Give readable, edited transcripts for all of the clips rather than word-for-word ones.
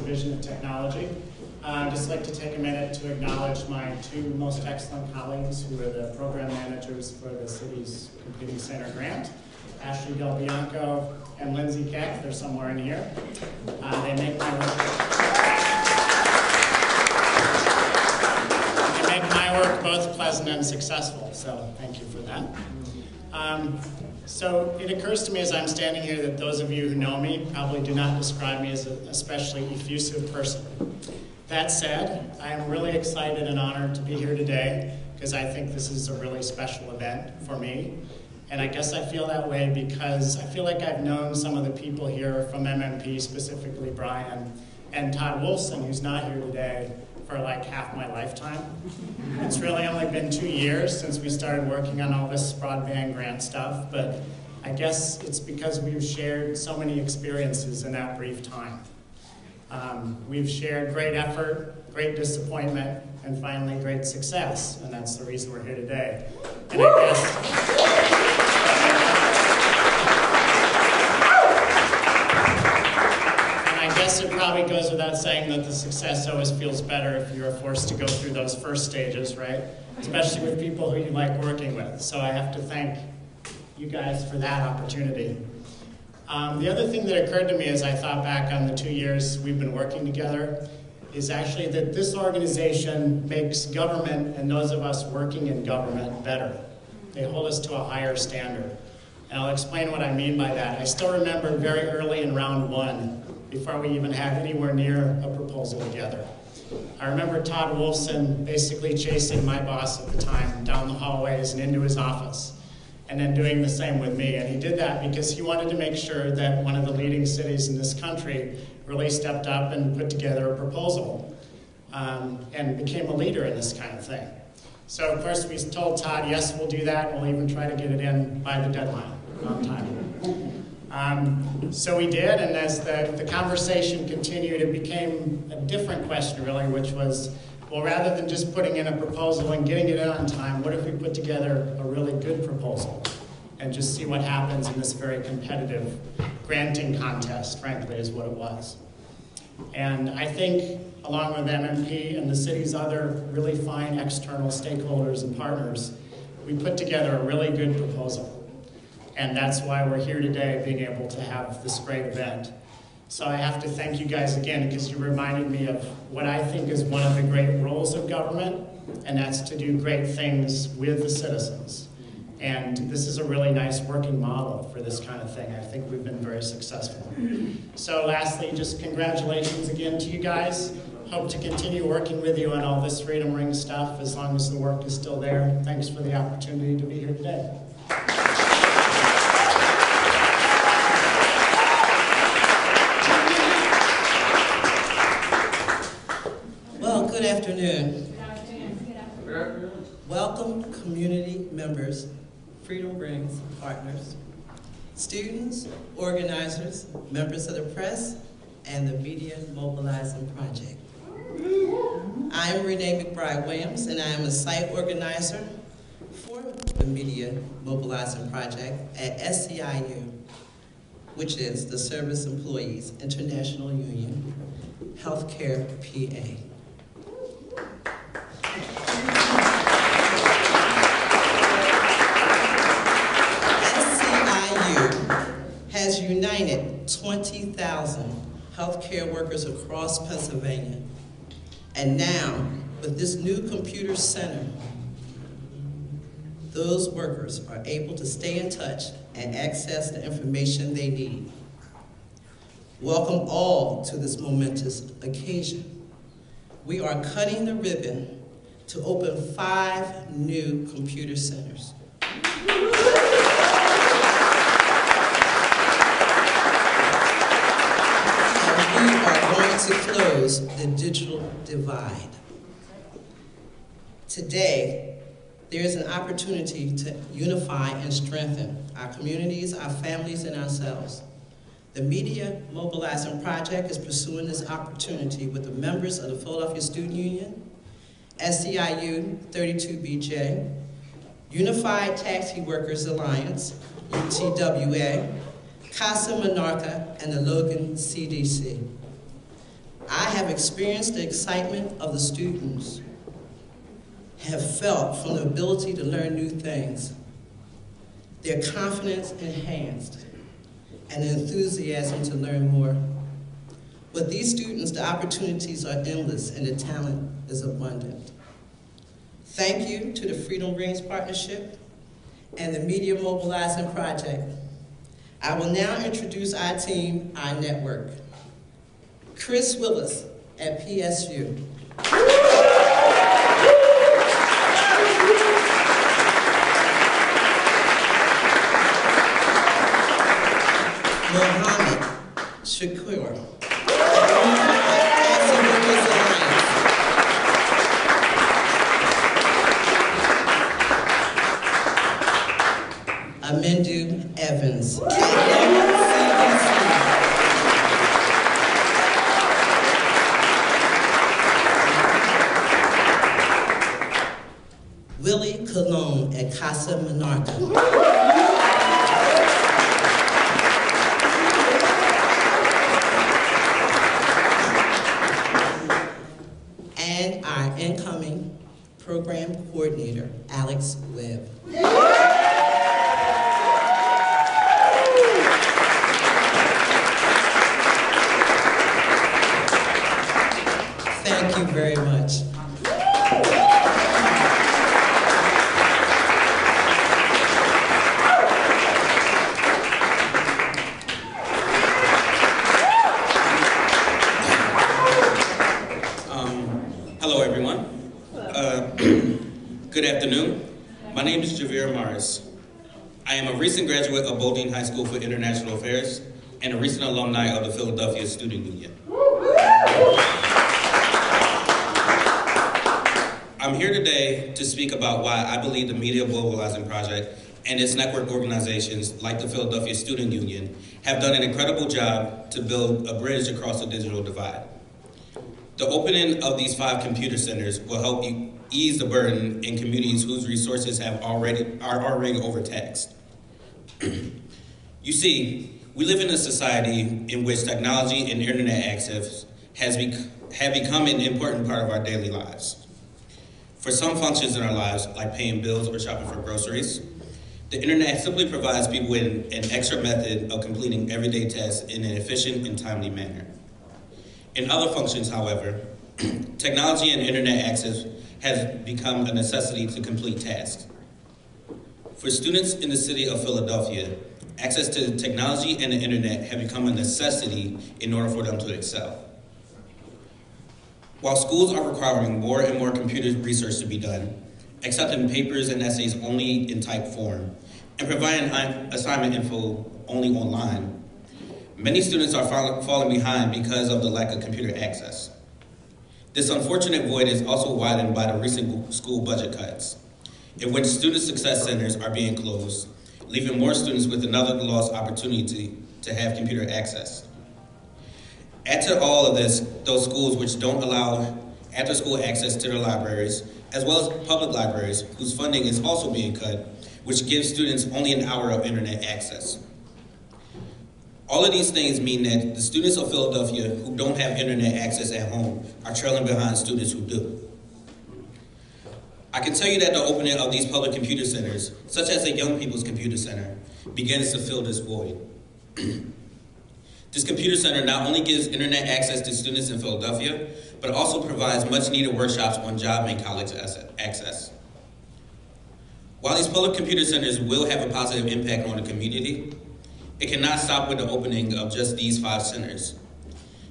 Division of Technology. I'd just like to take a minute to acknowledge my two most excellent colleagues who are the program managers for the city's Computing Center grant, Ashley Del Bianco and Lindsay Keck. They're somewhere in here. They make my work both pleasant and successful, so thank you for that. So it occurs to me as I'm standing here that those of you who know me probably do not describe me as an especially effusive person. That said, I am really excited and honored to be here today because I think this is a really special event for me. And I guess I feel that way because I feel like I've known some of the people here from MMP, specifically Brian, and Todd Wolfson, who's not here today, for like half my lifetime. It's really only been 2 years since we started working on all this broadband grant stuff, but I guess it's because we've shared so many experiences in that brief time. We've shared great effort, great disappointment, and finally great success, and that's the reason we're here today. And I guess it probably goes without saying that the success always feels better if you're forced to go through those first stages, right? Especially with people who you like working with. So I have to thank you guys for that opportunity. The other thing that occurred to me as I thought back on the 2 years we've been working together is actually that this organization makes government and those of us working in government better. They hold us to a higher standard. And I'll explain what I mean by that. I still remember very early in round one, before we even had anywhere near a proposal together. I remember Todd Wolfson basically chasing my boss at the time down the hallways and into his office, and then doing the same with me. And he did that because he wanted to make sure that one of the leading cities in this country really stepped up and put together a proposal and became a leader in this kind of thing. So of course we told Todd, yes, we'll do that. We'll even try to get it in by the deadline on time. So we did, and as the conversation continued, it became a different question, really, which was, well, rather than just putting in a proposal and getting it in on time, what if we put together a really good proposal and just see what happens in this very competitive granting contest, frankly, is what it was. And I think, along with MMP and the city's other really fine external stakeholders and partners, we put together a really good proposal. And that's why we're here today, being able to have this great event. So I have to thank you guys again, because you reminded me of what I think is one of the great roles of government, and that's to do great things with the citizens. And this is a really nice working model for this kind of thing. I think we've been very successful. So lastly, just congratulations again to you guys. Hope to continue working with you on all this Freedom Ring stuff as long as the work is still there. Thanks for the opportunity to be here today. Good afternoon. Welcome, community members, Freedom Rings partners, students, organizers, members of the press, and the Media Mobilizing Project. I am Renee McBride Williams, and I am a site organizer for the Media Mobilizing Project at SEIU, which is the Service Employees International Union, Healthcare PA. Has united 20,000 healthcare workers across Pennsylvania. And now, with this new computer center, those workers are able to stay in touch and access the information they need. Welcome all to this momentous occasion. We are cutting the ribbon to open 5 new computer centers. We are going to close the digital divide. Today, there is an opportunity to unify and strengthen our communities, our families, and ourselves. The Media Mobilizing Project is pursuing this opportunity with the members of the Philadelphia Student Union, SEIU 32BJ, Unified Taxi Workers Alliance, UTWA, Casa Monarca, and the Logan CDC. I have experienced the excitement of the students, have felt from the ability to learn new things, their confidence enhanced, and enthusiasm to learn more. With these students, the opportunities are endless and the talent is abundant. Thank you to the Freedom Rings Partnership and the Media Mobilizing Project. I will now introduce our team, our network. Chris Willis at PSU. Mohammed Shakur. Amendu Evans. Willie Colon at Casa Monarca. And our incoming program coordinator, Alex Webb. Thank you very much. Hello, everyone. Good afternoon. My name is Javier Morris. I am a recent graduate of Boulding High School for International Affairs and a recent alumni of the Philadelphia Student Union. I'm here today to speak about why I believe the Media Mobilizing Project and its network organizations like the Philadelphia Student Union have done an incredible job to build a bridge across the digital divide. The opening of these 5 computer centers will help ease the burden in communities whose resources are already overtaxed. You see, we live in a society in which technology and internet access have become an important part of our daily lives. For some functions in our lives, like paying bills or shopping for groceries, the internet simply provides people with an extra method of completing everyday tasks in an efficient and timely manner. In other functions, however, technology and internet access has become a necessity to complete tasks. For students in the city of Philadelphia, access to technology and the internet have become a necessity in order for them to excel. While schools are requiring more and more computer research to be done, accepting papers and essays only in typed form, and providing assignment info only online, many students are falling behind because of the lack of computer access. This unfortunate void is also widened by the recent school budget cuts, in which student success centers are being closed, leaving more students with another lost opportunity to have computer access. Add to all of this, those schools which don't allow after-school access to their libraries, as well as public libraries, whose funding is also being cut, which gives students only an hour of internet access. All of these things mean that the students of Philadelphia who don't have internet access at home are trailing behind students who do. I can tell you that the opening of these public computer centers, such as the Young People's Computer Center, begins to fill this void. This computer center not only gives internet access to students in Philadelphia, but also provides much needed workshops on job and college access. While these public computer centers will have a positive impact on the community, it cannot stop with the opening of just these 5 centers.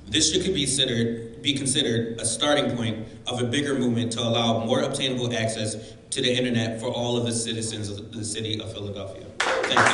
This should be considered a starting point of a bigger movement to allow more obtainable access to the internet for all of the citizens of the city of Philadelphia. Thank you.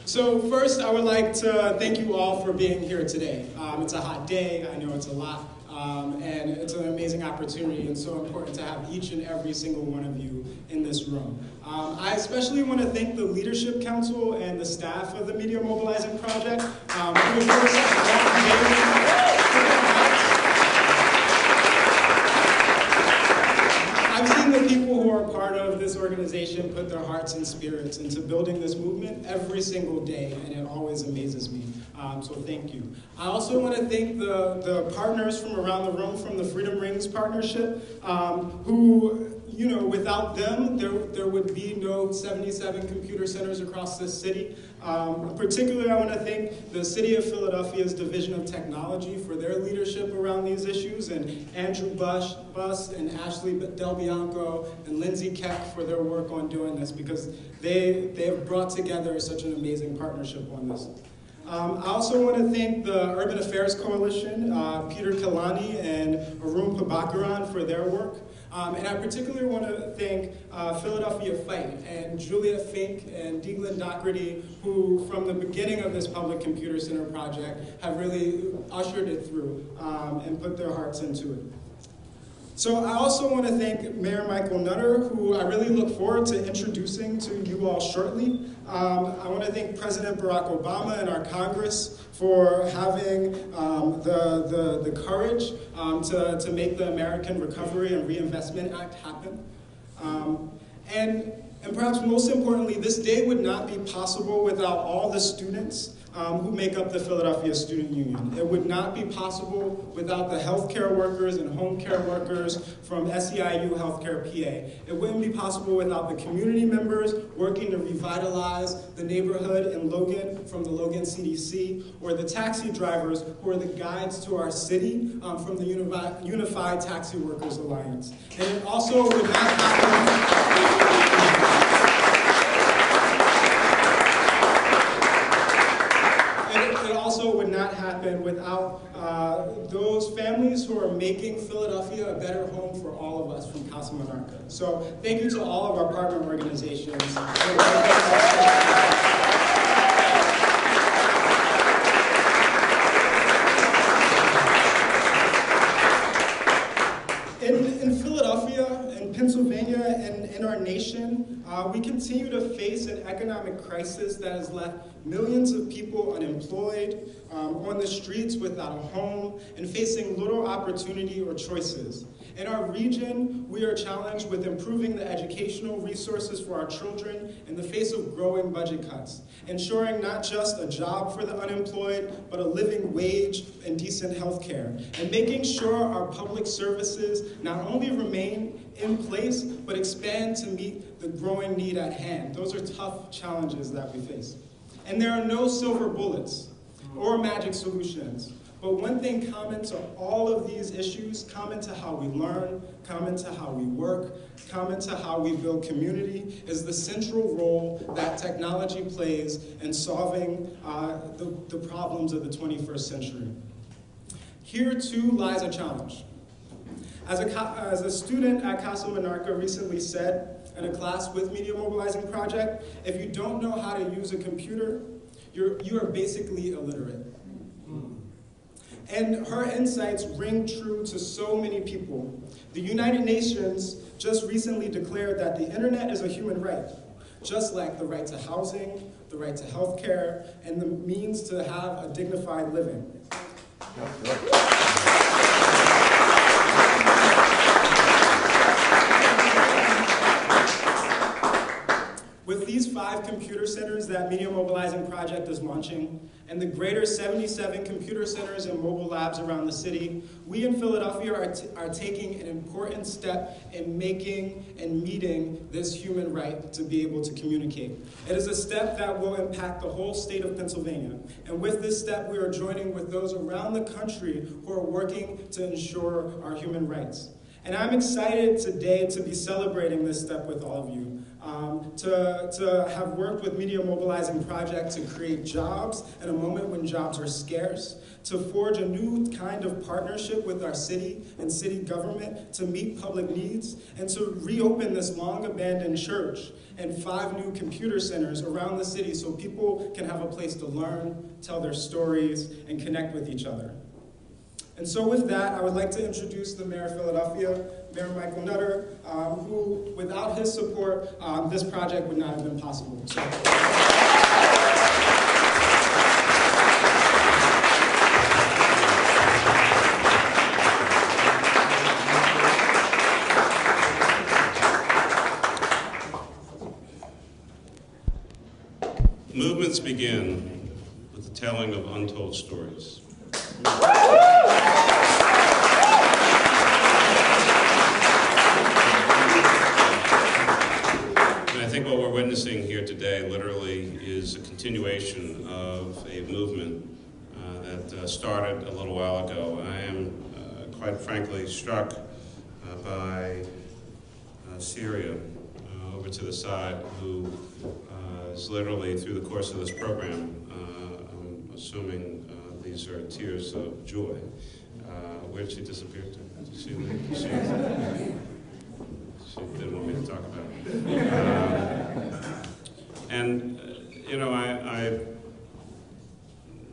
So first, I would like to thank you all for being here today. It's a hot day, I know it's a lot, and it's an amazing opportunity and so important to have each and every single one of you in this room. I especially want to thank the Leadership Council and the staff of the Media Mobilizing Project, who have worked such a long day the people who are part of this organization put their hearts and spirits into building this movement every single day, and it always amazes me. So thank you. I also want to thank the partners from around the room from the Freedom Rings Partnership, who, you know, without them, there would be no 77 computer centers across this city. Particularly, I want to thank the City of Philadelphia's Division of Technology for their leadership around these issues, and Andrew Buss and Ashley Del Bianco and Lindsay Keck for their work on doing this, because they have brought together such an amazing partnership on this. I also want to thank the Urban Affairs Coalition, Peter Kalani and Arun Prabhakaran for their work. And I particularly want to thank Philadelphia Fight and Julia Fink and Deeglin Doherty, who from the beginning of this Public Computer Center project have really ushered it through and put their hearts into it. So I also want to thank Mayor Michael Nutter, who I really look forward to introducing to you all shortly. I want to thank President Barack Obama and our Congress for having the courage to make the American Recovery and Reinvestment Act happen. And perhaps most importantly, this day would not be possible without all the students who make up the Philadelphia Student Union. It would not be possible without the healthcare workers and home care workers from SEIU Healthcare PA. It wouldn't be possible without the community members working to revitalize the neighborhood in Logan from the Logan CDC, or the taxi drivers who are the guides to our city from the Unified Taxi Workers Alliance. And it also would not happen. It also would not happen without those families who are making Philadelphia a better home for all of us from Casa Monarca. So thank you to all of our partner organizations. In Philadelphia, in Pennsylvania, and in our nation, we continue to face an economic crisis that has left millions of people unemployed, on the streets without a home, and facing little opportunity or choices. In our region, we are challenged with improving the educational resources for our children in the face of growing budget cuts, ensuring not just a job for the unemployed, but a living wage and decent health care, and making sure our public services not only remain in place, but expand to meet the growing need at hand. Those are tough challenges that we face. And there are no silver bullets or magic solutions. But one thing common to all of these issues, common to how we learn, common to how we work, common to how we build community, is the central role that technology plays in solving the problems of the 21st century. Here too lies a challenge. As a student at Casa Monarca recently said in a class with Media Mobilizing Project, if you don't know how to use a computer, you are basically illiterate. And her insights ring true to so many people. The United Nations just recently declared that the internet is a human right, just like the right to housing, the right to health care, and the means to have a dignified living. With these 5 computer centers that Media Mobilizing Project is launching, and the greater 77 computer centers and mobile labs around the city, we in Philadelphia are taking an important step in making and meeting this human right to be able to communicate. It is a step that will impact the whole state of Pennsylvania. And with this step, we are joining with those around the country who are working to ensure our human rights. And I'm excited today to be celebrating this step with all of you. To have worked with Media Mobilizing Project to create jobs in a moment when jobs are scarce, to forge a new kind of partnership with our city and city government to meet public needs, and to reopen this long-abandoned church and 5 new computer centers around the city so people can have a place to learn, tell their stories, and connect with each other. And so with that, I would like to introduce the Mayor of Philadelphia, Mayor Michael Nutter, who, without his support, this project would not have been possible. So. Movements begin with the telling of untold stories. And I think what we're witnessing here today literally is a continuation of a movement that started a little while ago. I am quite frankly struck by Syria over to the side, who is literally through the course of this program, I'm assuming these are tears of joy. Where did she disappear to? Did you see that? She didn't want me to talk about it. You know,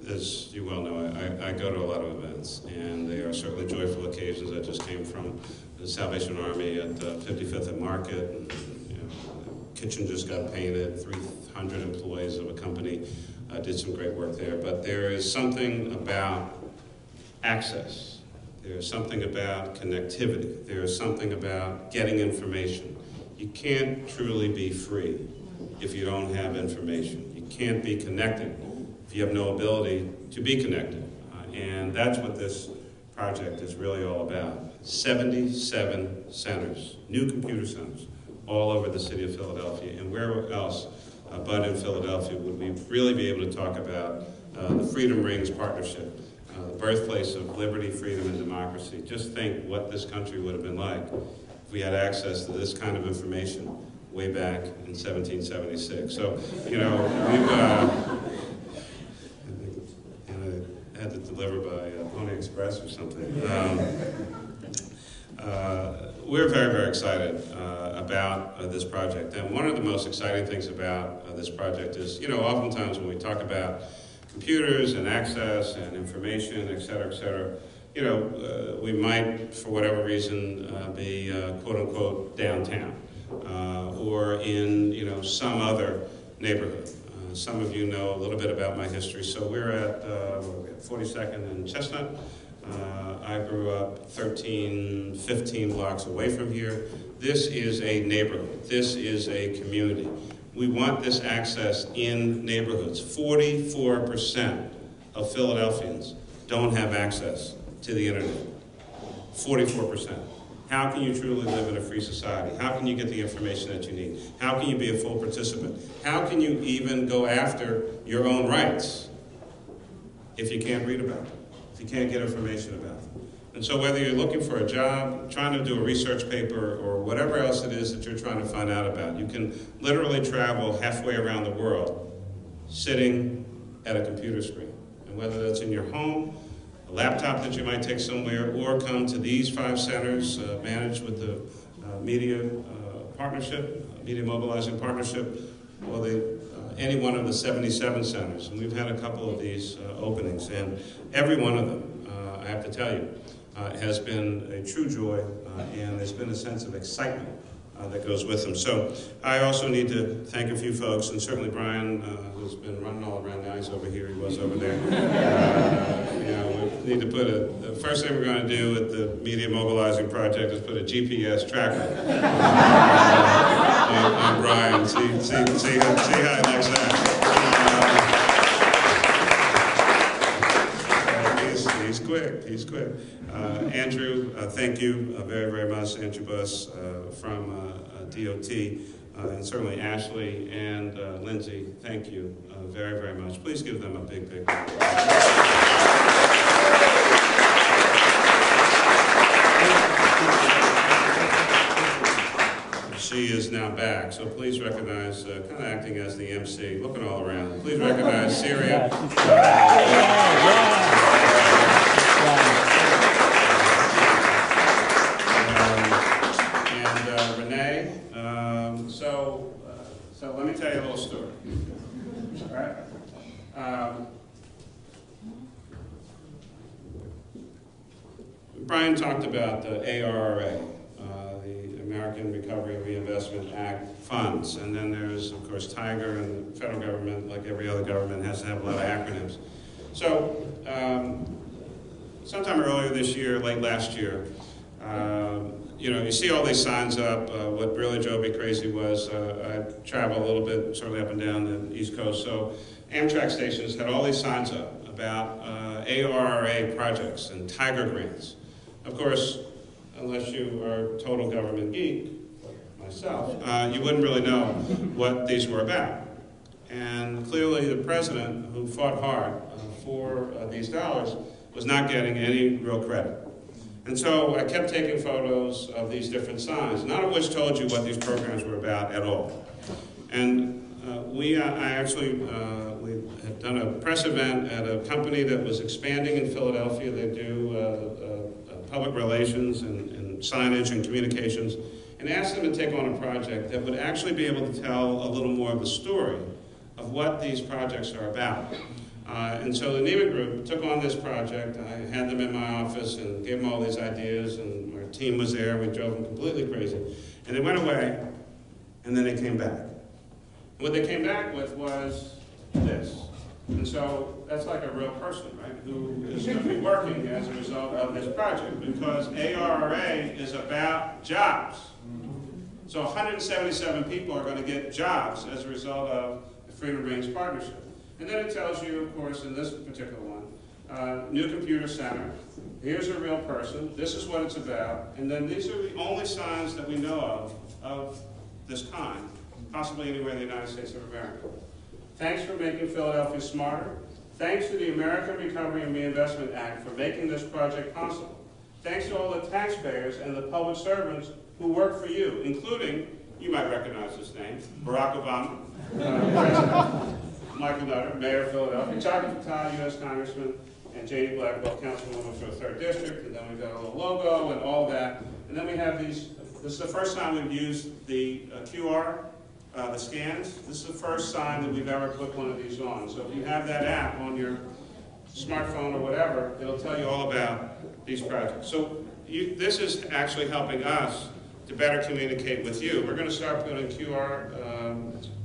as you well know, I go to a lot of events, and they are certainly joyful occasions. I just came from the Salvation Army at 55th and Market, and you know, the kitchen just got painted. 300 employees of a company did some great work there. But there is something about access. There is something about connectivity. There is something about getting information. You can't truly be free if you don't have information. You can't be connected if you have no ability to be connected. And that's what this project is really all about. 77 centers, new computer centers, all over the city of Philadelphia. And where else but in Philadelphia would we really be able to talk about the Freedom Rings partnership, the birthplace of liberty, freedom, and democracy. Just think what this country would have been like if we had access to this kind of information way back in 1776. So, you know, we've had to deliver by Pony Express or something. We're very, very excited about this project. And one of the most exciting things about this project is, you know, oftentimes when we talk about computers and access and information, et cetera, you know, we might, for whatever reason, be quote unquote downtown or in, you know, some other neighborhood. Some of you know a little bit about my history. So we're at 42nd and Chestnut. I grew up 13, 15 blocks away from here. This is a neighborhood. This is a community. We want this access in neighborhoods. 44% of Philadelphians don't have access to the internet. 44%. How can you truly live in a free society? How can you get the information that you need? How can you be a full participant? How can you even go after your own rights if you can't read about them, if you can't get information about them? And so whether you're looking for a job, trying to do a research paper, or whatever else it is that you're trying to find out about, you can literally travel halfway around the world sitting at a computer screen. And whether that's in your home, a laptop that you might take somewhere, or come to these 5 centers managed with the media partnership, media mobilizing partnership, or any one of the 77 centers. And we've had a couple of these openings, and every one of them, I have to tell you, has been a true joy, and there's been a sense of excitement that goes with them. So I also need to thank a few folks, and certainly Brian, who's been running all around. Now he's over here, he was over there. You know, we need to put the first thing we're going to do with the Media Mobilizing Project is put a GPS tracker on Brian. See how he likes that. He's quick. Andrew, thank you very, very much. Andrew Buss from DOT, and certainly Ashley and Lindsay, thank you very, very much. Please give them a big, big round. She is now back, so please recognize, kind of acting as the MC, looking all around. Please recognize Syria. Renee. So let me tell you a little story. All right. Brian talked about the ARRA, the American Recovery and Reinvestment Act funds, and then there's, of course, Tiger, and the federal government, like every other government, has to have a lot of acronyms. So sometime earlier this year, late last year, you see all these signs up. What really drove me crazy was I travel a little bit, certainly up and down the East Coast, so Amtrak stations had all these signs up about ARRA projects and Tiger grants. Of course, unless you are a total government geek, like myself, you wouldn't really know what these were about. And clearly the president, who fought hard for these dollars, was not getting any real credit. And so I kept taking photos of these different signs, none of which told you what these programs were about at all. And we had done a press event at a company that was expanding in Philadelphia. They do public relations and signage and communications, and asked them to take on a project that would actually be able to tell a little more of the story of what these projects are about. And so the Neiman Group took on this project. I had them in my office and gave them all these ideas, and our team was there. We drove them completely crazy. And they went away, and then they came back. And what they came back with was this. And so that's like a real person, right, who is going to be working as a result of this project, because ARRA is about jobs. So 177 people are going to get jobs as a result of the Freedom Rings partnership. And then it tells you, of course, in this particular one, new computer center, here's a real person, this is what it's about, and then these are the only signs that we know of this kind, possibly anywhere in the United States of America. Thanks for making Philadelphia smarter. Thanks to the American Recovery and Reinvestment Act for making this project possible. Thanks to all the taxpayers and the public servants who work for you, including, you might recognize this name, Barack Obama, President Michael Nutter, Mayor of Philadelphia, Chaka Fattah, U.S. Congressman, and Janie Blackwell, Councilwoman for the 3rd District, and then we've got a little logo and all that. And then we have these, this is the first time we've used the QR, the scans. This is the first sign that we've ever put one of these on. So if you have that app on your smartphone or whatever, it'll tell you all about these projects. So this is actually helping us to better communicate with you. We're going to start putting QR,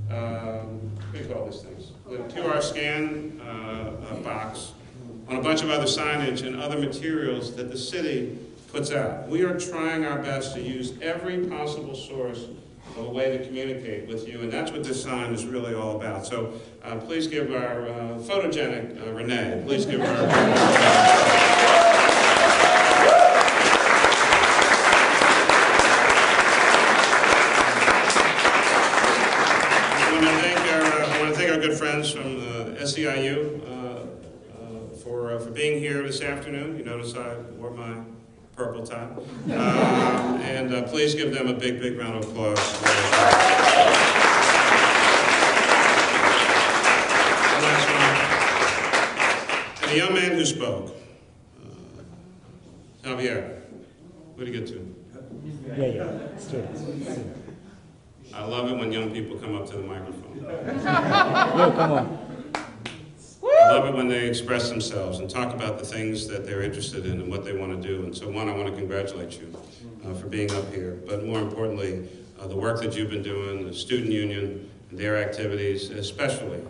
what do you call these things? The QR scan box on a bunch of other signage and other materials that the city puts out. We are trying our best to use every possible source of a way to communicate with you, and that's what this sign is really all about. So please give our photogenic Renee, please give her good friends from SEIU for being here this afternoon. You notice I wore my purple tie. And please give them a big, big round of applause. And the young man who spoke, Javier, where'd he get to? Yeah, straight. I love it when young people come up to the microphone. Yo, come on. I love it when they express themselves and talk about the things that they're interested in and what they want to do. And so, one, I want to congratulate you for being up here. But more importantly, the work that you've been doing, the student union, and their activities, especially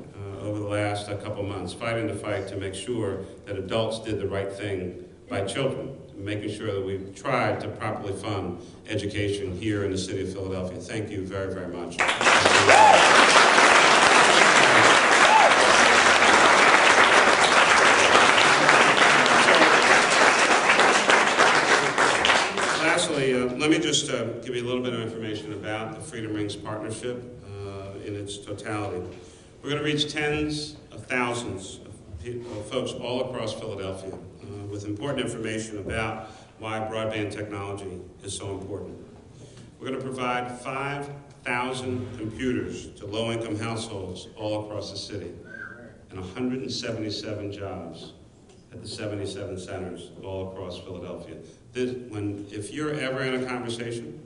over the last couple months, fighting the fight to make sure that adults did the right thing by children, making sure that we've tried to properly fund education here in the city of Philadelphia. Thank you very, very much. Lastly, let me just give you a little bit of information about the Freedom Rings partnership in its totality. We're going to reach tens of thousands of folks all across Philadelphia with important information about why broadband technology is so important. We're going to provide 5,000 computers to low-income households all across the city and 177 jobs at the 77 centers all across Philadelphia. If you're ever in a conversation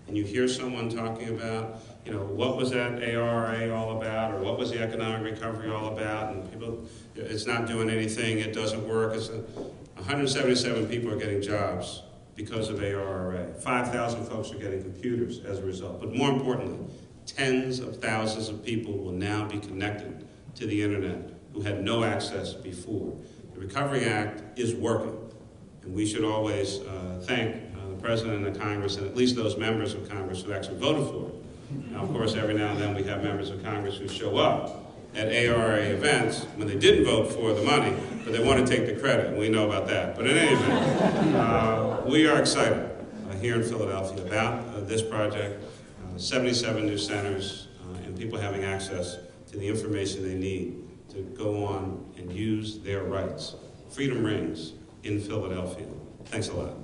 and you hear someone talking about, what was that ARRA all about, or what was the economic recovery all about, and people, it's not doing anything, it doesn't work. 177 people are getting jobs because of ARRA. 5,000 folks are getting computers as a result. But more importantly, tens of thousands of people will now be connected to the internet who had no access before. The Recovery Act is working, and we should always thank the President of Congress and at least those members of Congress who actually voted for it. Now, of course, every now and then we have members of Congress who show up at ARA events when they didn't vote for the money, but they want to take the credit, and we know about that. But in any event, we are excited here in Philadelphia about this project, 77 new centers, and people having access to the information they need to go on and use their rights. Freedom rings in Philadelphia. Thanks a lot.